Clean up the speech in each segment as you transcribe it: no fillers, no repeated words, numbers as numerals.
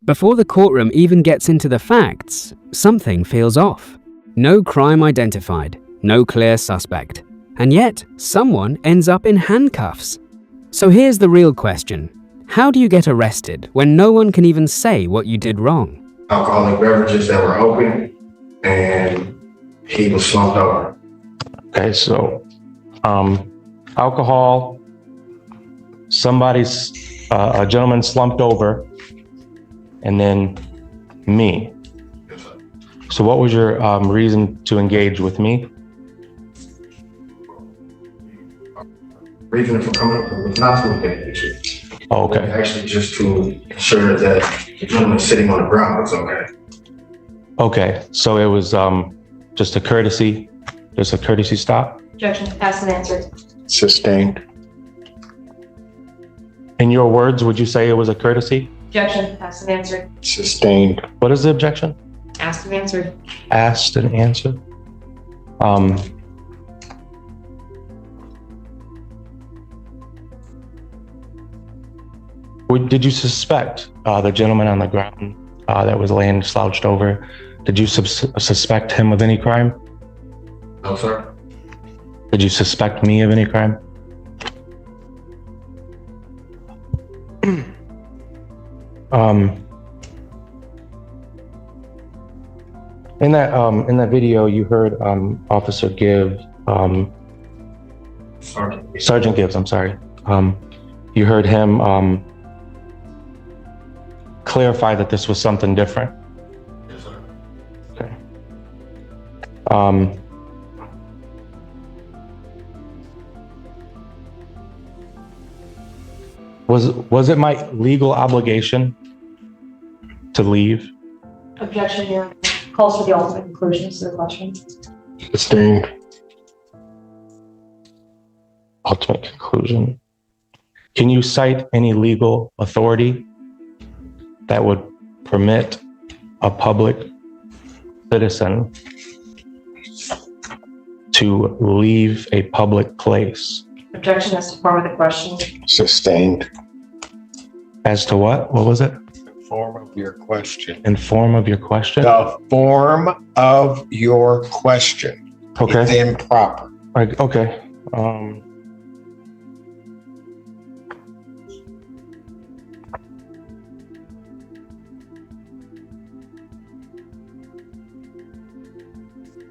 Before the courtroom even gets into the facts, something feels off. No crime identified, no clear suspect. And yet, someone ends up in handcuffs. So here's the real question. How do you get arrested when no one can even say what you did wrong? Alcoholic beverages that were open, and he was slumped over. Okay, so alcohol, a gentleman slumped over, and then me. So what was your reason to engage with me? Reason for coming up was not to engage you. Oh, okay. Actually, just to ensure that the gentleman sitting on the ground was okay. Okay, so it was just a courtesy stop? Objection, asked and answered. Sustained. In your words, would you say it was a courtesy? Objection, asked and answered. Sustained. What is the objection? Asked and answered. Asked and answered. Did you suspect the gentleman on the ground that was laying slouched over? Did you suspect him of any crime? No, sir. Did you suspect me of any crime? In that video, you heard Officer Gibbs, Sergeant Gibbs, I'm sorry. You heard him clarify that this was something different. Yes, sir. Okay. Was it my legal obligation to leave? Objection, your calls for the ultimate conclusions to the question. Sustained. Ultimate conclusion. Can you cite any legal authority that would permit a public citizen to leave a public place? Objection as to form of the question. Sustained. As to what? What was it? The form of your question. In form of your question? The form of your question. Okay. It's improper. Okay.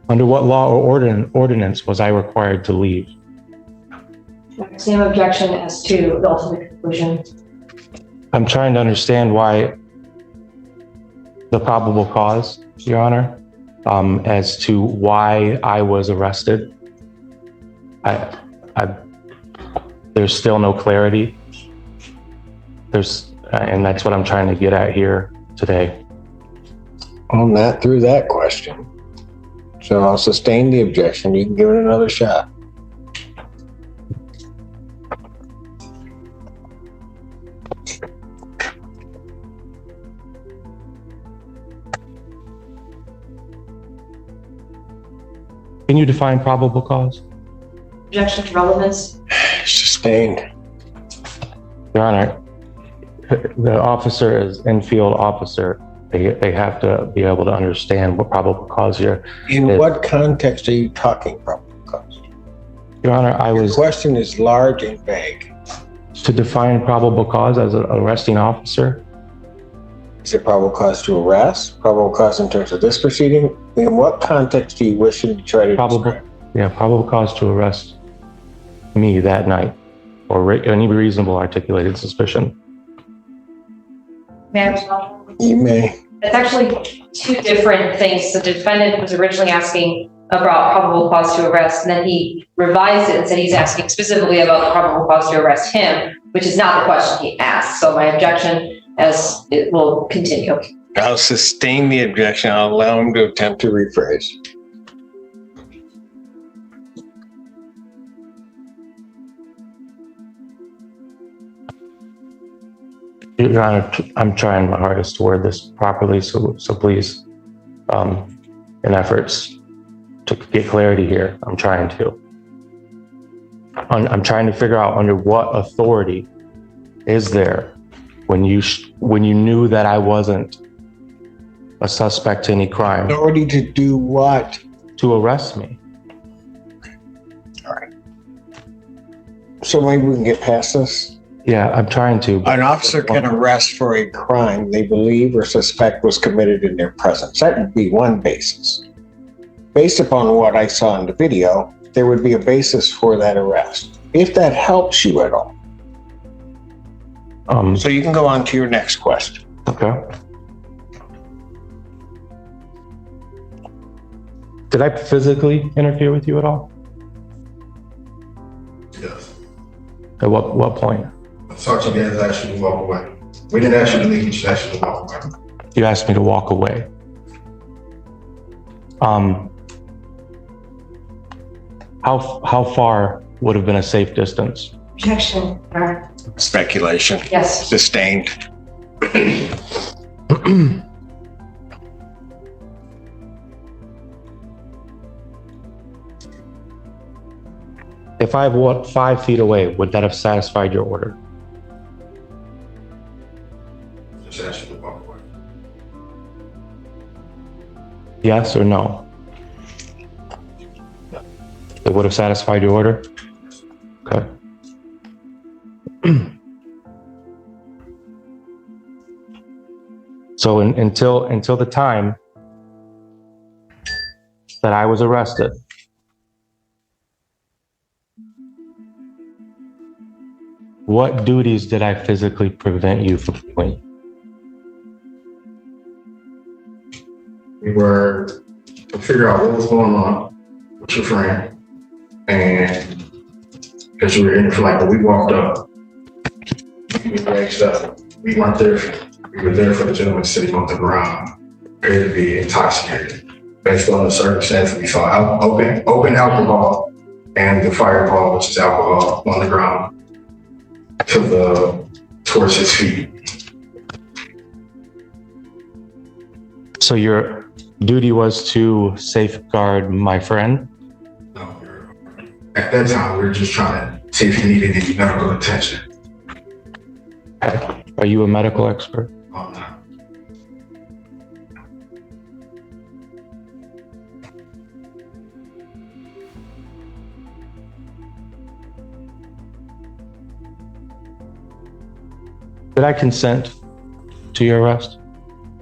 Under what law or ordinance was I required to leave? Same objection as to the ultimate conclusion. I'm trying to understand why the probable cause, Your Honor, as to why I was arrested. There's still no clarity. And that's what I'm trying to get at here today. On that, through that question. So I'll sustain the objection. You can give it another shot. Can you define probable cause? Objection to relevance. Sustained. Your Honor, the officer is in-field officer. They have to be able to understand what probable cause here In is. what context are you talking probable cause? Your Honor, The question is large and vague. to define probable cause as an arresting officer. Is it probable cause to arrest? Probable cause in terms of this proceeding? In what context do you wish to try to describe? Probable cause to arrest me that night, or any reasonable articulated suspicion. May I respond? You may. It's actually two different things. The defendant was originally asking about probable cause to arrest, and then he revised it and said he's asking specifically about the probable cause to arrest him, which is not the question he asked. So my objection as it will continue. I'll sustain the objection. I'll allow him to attempt to rephrase. Your Honor, I'm trying my hardest to word this properly, so please, in efforts to get clarity here, I'm trying to. I'm trying to figure out under what authority is there when you knew that I wasn't a suspect to any crime? Authority to do what? To arrest me. All right. So maybe we can get past this. Yeah, I'm trying to. An officer can arrest for a crime they believe or suspect was committed in their presence. That would be one basis. Based upon what I saw in the video, there would be a basis for that arrest. If that helps you at all. So you can go on to your next question. Okay. Did I physically interfere with you at all? Yes. At what point? Sergeant Gans asked you to walk away. We didn't ask you to leave, we just asked you to walk away. You asked me to walk away. How far would have been a safe distance? Objection. Speculation. Yes. Sustained. If I walked 5 feet away, would that have satisfied your order? Just asked you to walk away. Yes or no? It would have satisfied your order? Okay. So until the time that I was arrested, what duties did I physically prevent you from doing? We were to figure out what was going on with your friend. And because you were in it for like, we walked up, we raised up, we weren't there. We were there for the gentleman sitting on the ground, appeared to be intoxicated. Based on the circumstances, we saw open alcohol and the fireball, which is alcohol, on the ground towards his feet. So your duty was to safeguard my friend? No, at that time, we were just trying to see if he needed any medical attention. Are you a medical expert? Oh, no. Did I consent to your arrest?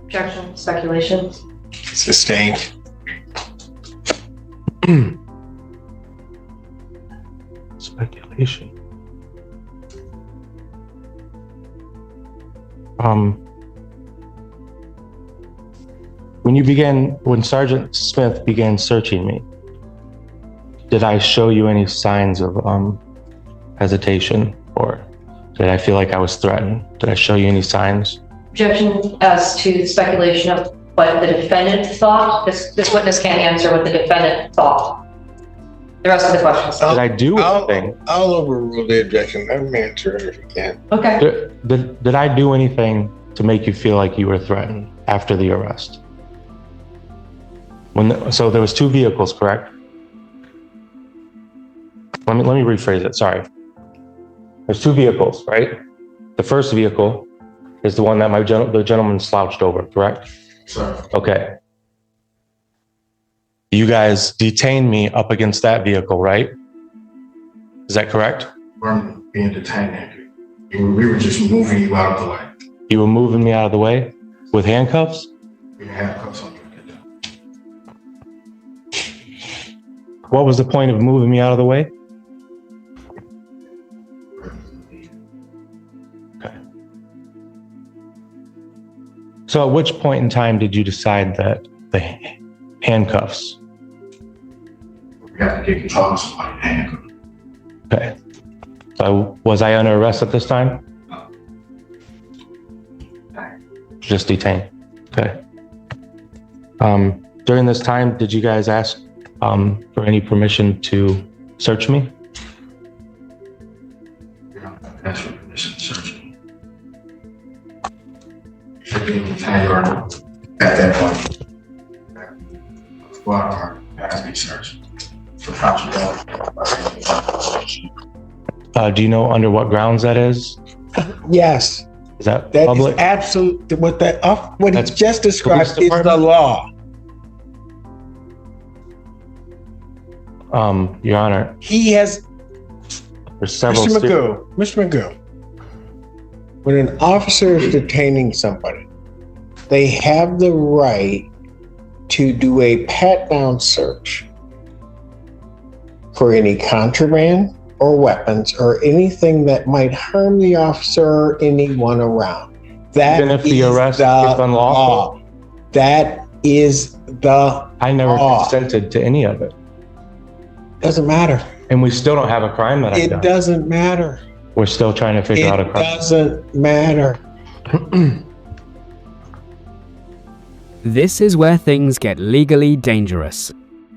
Objection. Speculation. Sustained. Speculation. When Sergeant Smith began searching me, did I show you any signs of hesitation, or did I feel like I was threatened? Did I show you any signs? Objection as to the speculation of what the defendant thought. This witness can't answer what the defendant thought. The rest of the questions. Did I do anything? I'll overrule the objection. Let me answer it if you can. Okay. Did I do anything to make you feel like you were threatened after the arrest? So there was 2 vehicles, correct? Let me rephrase it. Sorry. There's 2 vehicles, right? The first vehicle is the one that the gentleman slouched over, correct? Sorry. Okay. You guys detained me up against that vehicle, right? Is that correct? We weren't being detained. We were just moving you out of the way. You were moving me out of the way with handcuffs? We didn't have cuffs on you. What was the point of moving me out of the way? Okay. So at which point in time did you decide that the handcuffs? We have to get control of somebody's handcuffs. Okay. So was I under arrest at this time? Just detained. Okay. During this time, did you guys ask for any permission to search me? We don't have to ask for permission to search you. You're being detained at that point. Squad car has to be searched. For Do you know under what grounds that is? Yes. Is that That public? is absolute, what he That's just described police is the law. Your Honor, He has, there's several. Mr. Magoo, when an officer is detaining somebody, they have the right to do a pat-down search for any contraband or weapons or anything that might harm the officer or anyone around. That Even if the is arrest the is unlawful? law. That is the I never law. consented to any of it. Doesn't matter. And we still don't have a crime that I've It done. doesn't matter. We're still trying to figure out a It crime. doesn't matter. This is where things get legally dangerous.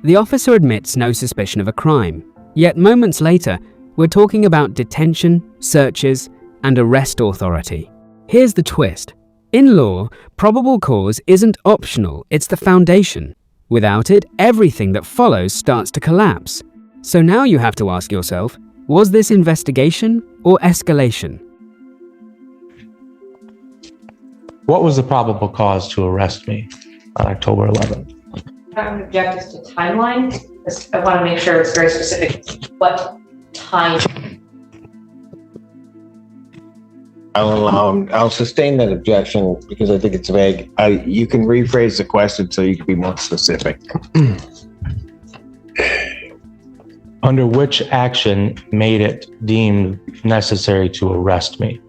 The officer admits no suspicion of a crime, yet moments later, we're talking about detention, searches, and arrest authority. Here's the twist. In law, probable cause isn't optional, it's the foundation. Without it, everything that follows starts to collapse. So now you have to ask yourself, was this investigation or escalation? What was the probable cause to arrest me on October 11th? I would object as to timeline. I want to make sure it's very specific. What time? I'll sustain that objection because I think it's vague. You can rephrase the question so you can be more specific. Under which action made it deemed necessary to arrest me?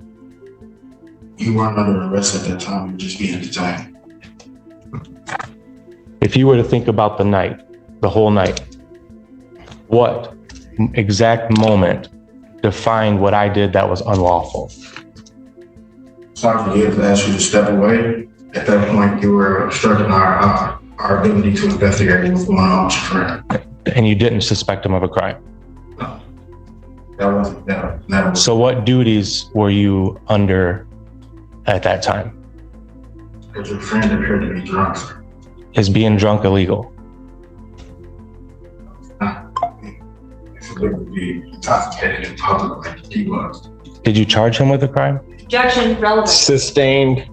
You weren't under arrest at that time, you were just being detained. If you were to think about the night, the whole night, what exact moment defined what I did that was unlawful? Sergeant Gibbs asked you to step away. At that point, you were obstructing our ability to investigate what was going on with your friend. And you didn't suspect him of a crime. No, that wasn't that. So what duties were you under at that time? Because your friend appeared to be drunk, sir. Is being drunk illegal? It's illegal to be intoxicated in public like he was. Did you charge him with a crime? Objection, relevant. Sustained.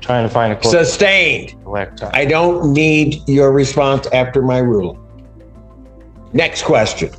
Trying to find a Sustained. I don't need your response after my ruling. Next question.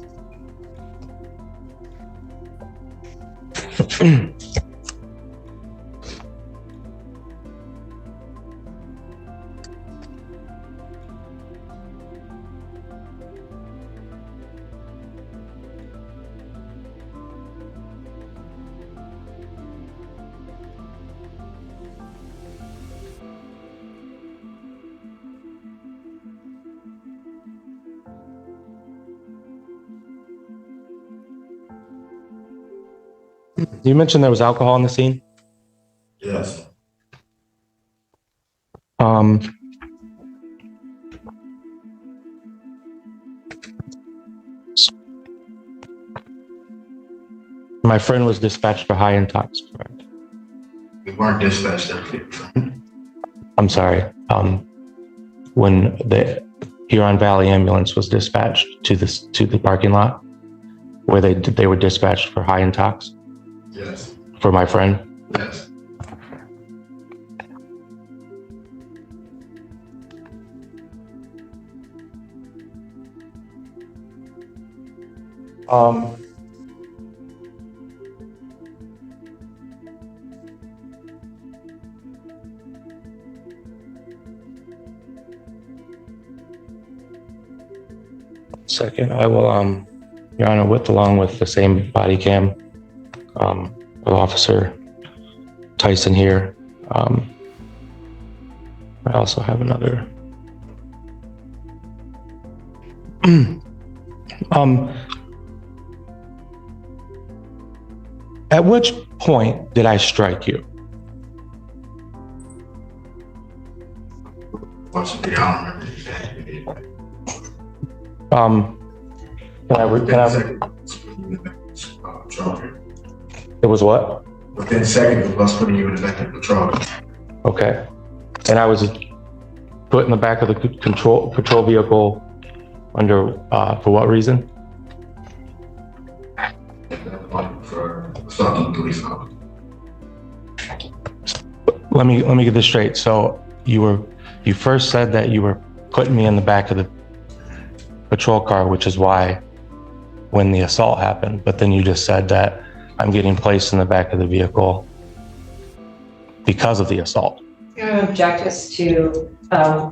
You mentioned there was alcohol in the scene. Yes. My friend was dispatched for high intox, correct? We weren't dispatched there. I'm sorry. When the Huron Valley ambulance was dispatched to the parking lot where they were dispatched for high intox Yes. for my friend. Yes. Second, I will, Your Honor, along with the same body cam, with Officer Tyson here. I also have another. At which point did I strike you? Once again, I don't remember exactly. It was what? Within seconds of us putting you in effective patrol. Okay. And I was put in the back of the patrol vehicle under, for what reason? For assaulting police officer. Let me get this straight. So you first said that you were putting me in the back of the patrol car, which is why when the assault happened, but then you just said that I'm getting placed in the back of the vehicle because of the assault. Object us to,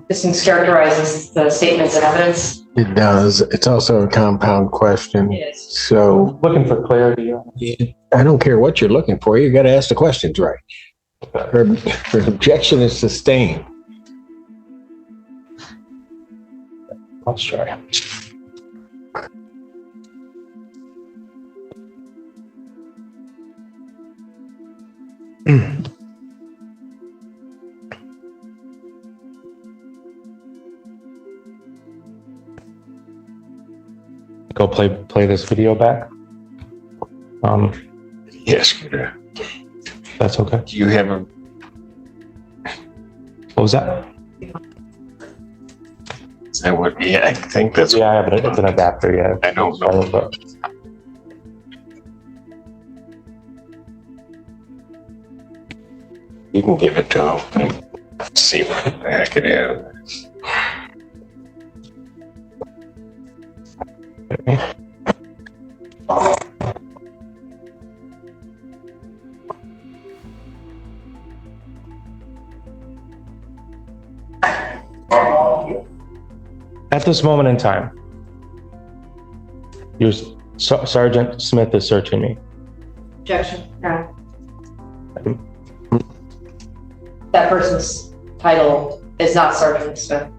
this mischaracterizes the statements and evidence. It does. It's also a compound question. It is. So Looking for clarity. I don't care what you're looking for. You got to ask the questions right. Her objection is sustained. Let's try. Go play this video back. Yes. That's okay. Do you have a? What was that? Is that what? Yeah, I think that's. Yeah, I have it. It's an adapter. Yeah. I don't know. But You can give it to him. Let's see what the heck it is. at this moment in time, Sergeant Smith is searching me. Objection. No. That person's title is not Sergeant Smith.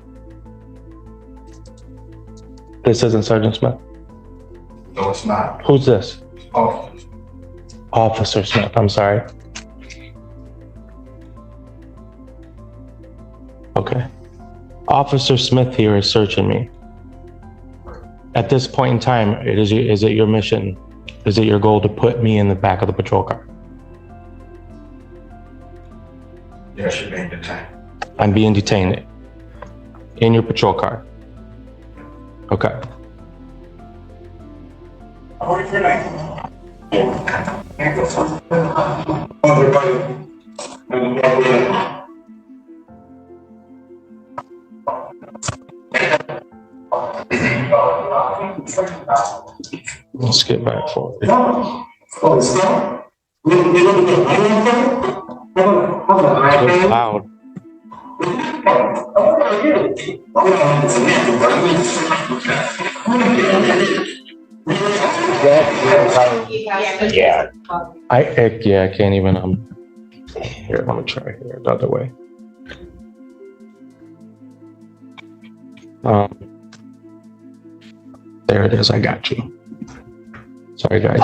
This isn't Sergeant Smith. No, it's not. Who's this? Oh, Officer Smith. I'm sorry. Okay. Officer Smith here is searching me. At this point in time, is it your mission? Is it your goal to put me in the back of the patrol car? yes, you're being detained. I'm being detained in your patrol car. Okay. Let's get back forward. It's loud. Yeah. I can't even, here, let me try here, the other way. There it is, I got you. Sorry, guys.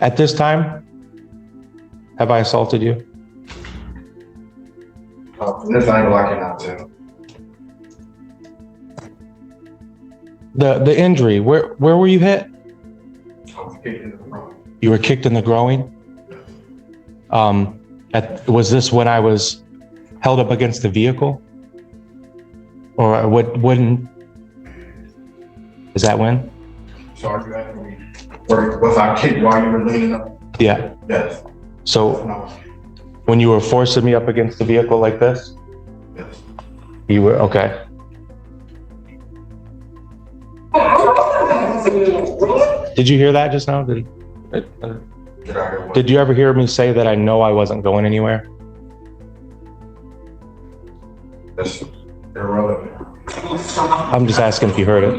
At this time, have I assaulted you? This angle I cannot tell. The injury, where were you hit? You were kicked in the groin? Was this when I was held up against the vehicle? Or when? Is that when? Sorry, you asking me. Was I kicked while you were leaning up? Yeah. Yes. So No. when you were forcing me up against the vehicle like this, Yes. you were, okay. Did you hear that just now? Get out here. Did you ever hear me say that I know I wasn't going anywhere? That's irrelevant. I'm just asking if you heard it.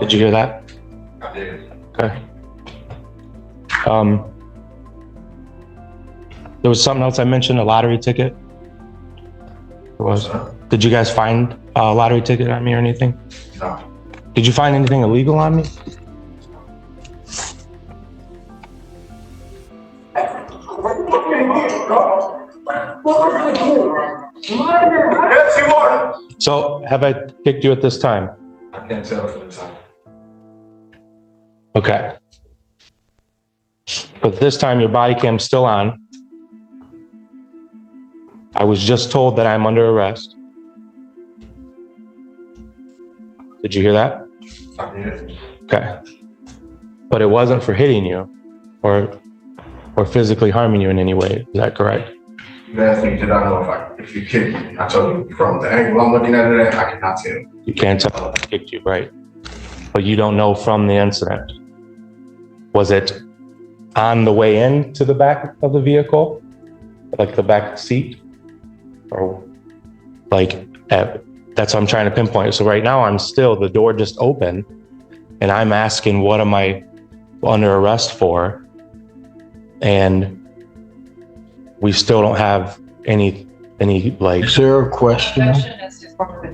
Did you hear that? I did. Okay. There was something else I mentioned, a lottery ticket. There was. Did you guys find a lottery ticket on me or anything? No. Did you find anything illegal on me? Yes, you are. So have I kicked you at this time? I can't tell for the time. Okay. But this time your body cam's still on. I was just told that I'm under arrest. Did you hear that? I did. Okay. But it wasn't for hitting you or physically harming you in any way. Is that correct? You asked me, did I know if you kicked me? I told you from the angle I'm looking at it, I cannot tell. You can't tell if I kicked you, right? But you don't know from the incident. Was it on the way in to the back of the vehicle? Like the back seat? Or like, that's what I'm trying to pinpoint. So right now the door just opened and I'm asking, what am I under arrest for? And we still don't have any like. Is there a question?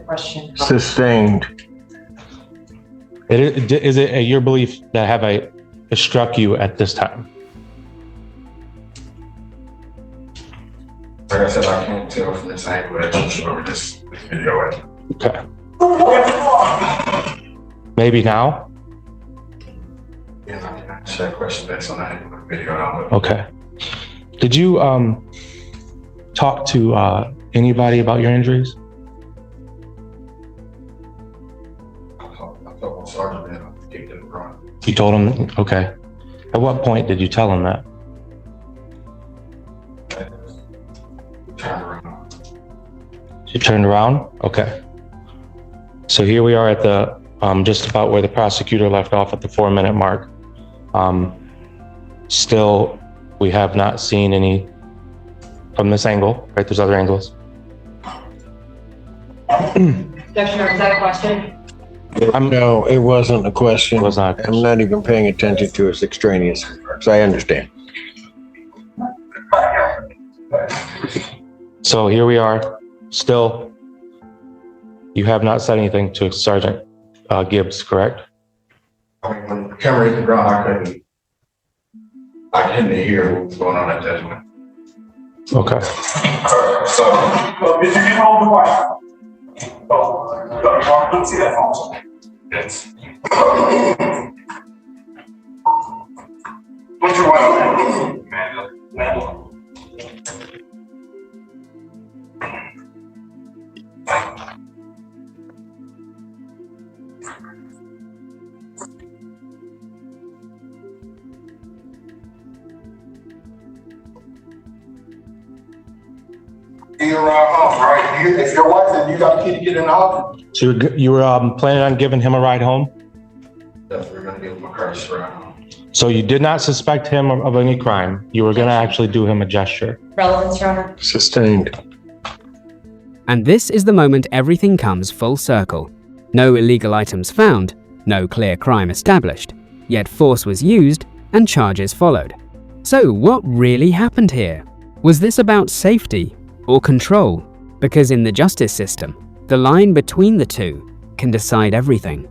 Question. Sustained. Is it your belief that have I struck you at this time? Like I said, I can't tell from this angle that you showed this video. Okay. Maybe now? Yeah, I can answer that question based on that angle of the video. Okay. Did you talk to anybody about your injuries? I told my sergeant that I kicked in the front. You told him? Okay. At what point did you tell him that? Turned around. You turned around? Okay. So here we are at the, just about where the prosecutor left off at the 4-minute mark. Still, we have not seen any from this angle, right? There's other angles. Commissioner, is that a question? No, it wasn't a question. It was not a question. I'm not even paying attention to its extraneous remarks. I understand. So here we are. Still, you have not said anything to Sergeant Gibbs, correct? I mean, when the camera hit the ground, I couldn't hear what was going on at that moment. Okay. So, Did you get home twice? Oh, you couldn't see that phone. yes. What's your wife? Man. You around home, right? If your wife and you got a kid to get in the house, So you were planning on giving him a ride home? definitely gonna give him a courtesy ride home. So you did not suspect him of any crime. You were going to actually do him a gesture. Relevance, Your Honor. Sustained. And this is the moment everything comes full circle. No illegal items found, no clear crime established, yet force was used and charges followed. So what really happened here? Was this about safety or control? Because in the justice system, the line between the two can decide everything.